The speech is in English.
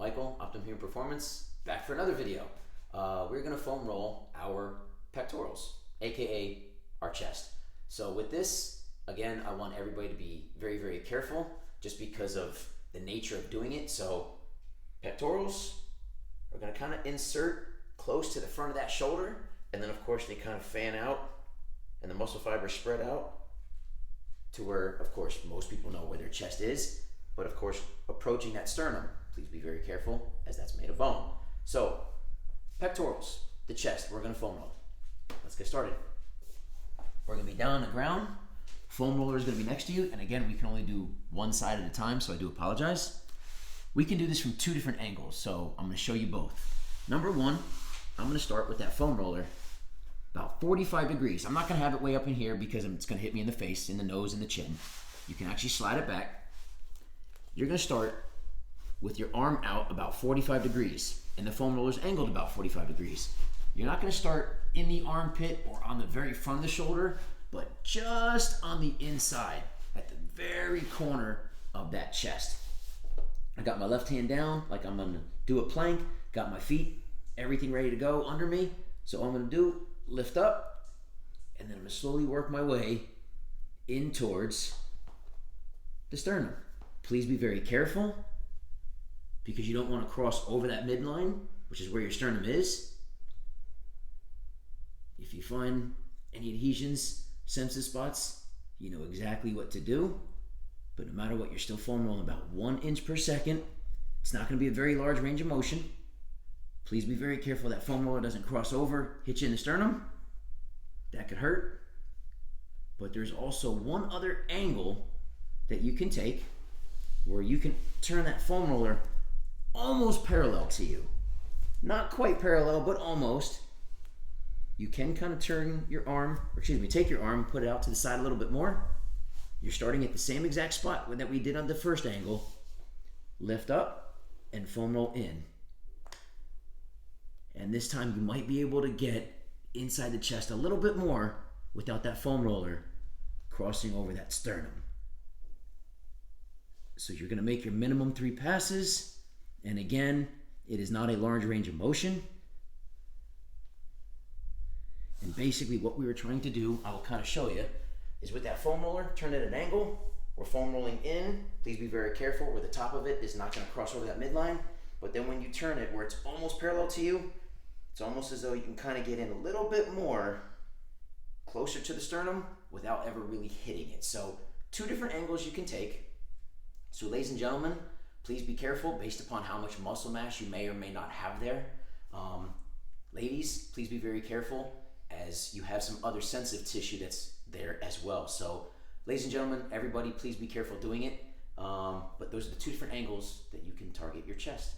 Michael, Optimum Human Performance, back for another video. We're gonna foam roll our pectorals, AKA our chest. So with this, again, I want everybody to be very, very careful just because of the nature of doing it. So pectorals are gonna kind of insert close to the front of that shoulder, and then of course they kind of fan out and the muscle fibers spread out to where, of course, most people know where their chest is, but of course, approaching that sternum. Please be very careful as that's made of bone. So, pectorals, the chest, we're gonna foam roll. Let's get started. We're gonna be down on the ground. Foam roller is gonna be next to you, and again, we can only do one side at a time, so I do apologize. We can do this from two different angles, so I'm gonna show you both. Number one, I'm gonna start with that foam roller about 45 degrees. I'm not gonna have it way up in here because it's gonna hit me in the face, in the nose, and the chin. You can actually slide it back. You're gonna start with your arm out about 45 degrees, and the foam roller is angled about 45 degrees. You're not gonna start in the armpit or on the very front of the shoulder, but just on the inside, at the very corner of that chest. I got my left hand down like I'm gonna do a plank, got my feet, everything ready to go under me. So all I'm gonna do, lift up, and then I'm gonna slowly work my way in towards the sternum. Please be very careful because you don't want to cross over that midline, which is where your sternum is. If you find any adhesions, sensitive spots, you know exactly what to do. But no matter what, you're still foam rolling about 1 inch per second. It's not going to be a very large range of motion. Please be very careful that foam roller doesn't cross over, hit you in the sternum. That could hurt. But there's also one other angle that you can take where you can turn that foam roller almost parallel to you. Not quite parallel, but almost. You can kind of turn your arm, or excuse me, take your arm, put it out to the side a little bit more. You're starting at the same exact spot that we did on the first angle. Lift up and foam roll in. And this time you might be able to get inside the chest a little bit more without that foam roller crossing over that sternum. So you're gonna make your minimum 3 passes. And again, it is not a large range of motion. And basically what we were trying to do, I will kind of show you, is with that foam roller, turn it at an angle. We're foam rolling in. Please be very careful where the top of it is not gonna cross over that midline. But then when you turn it where it's almost parallel to you, it's almost as though you can kind of get in a little bit more closer to the sternum without ever really hitting it. So 2 different angles you can take. So ladies and gentlemen, please be careful based upon how much muscle mass you may or may not have there. Ladies, please be very careful as you have some other sensitive tissue that's there as well. So ladies and gentlemen, everybody, please be careful doing it. But those are the 2 different angles that you can target your chest.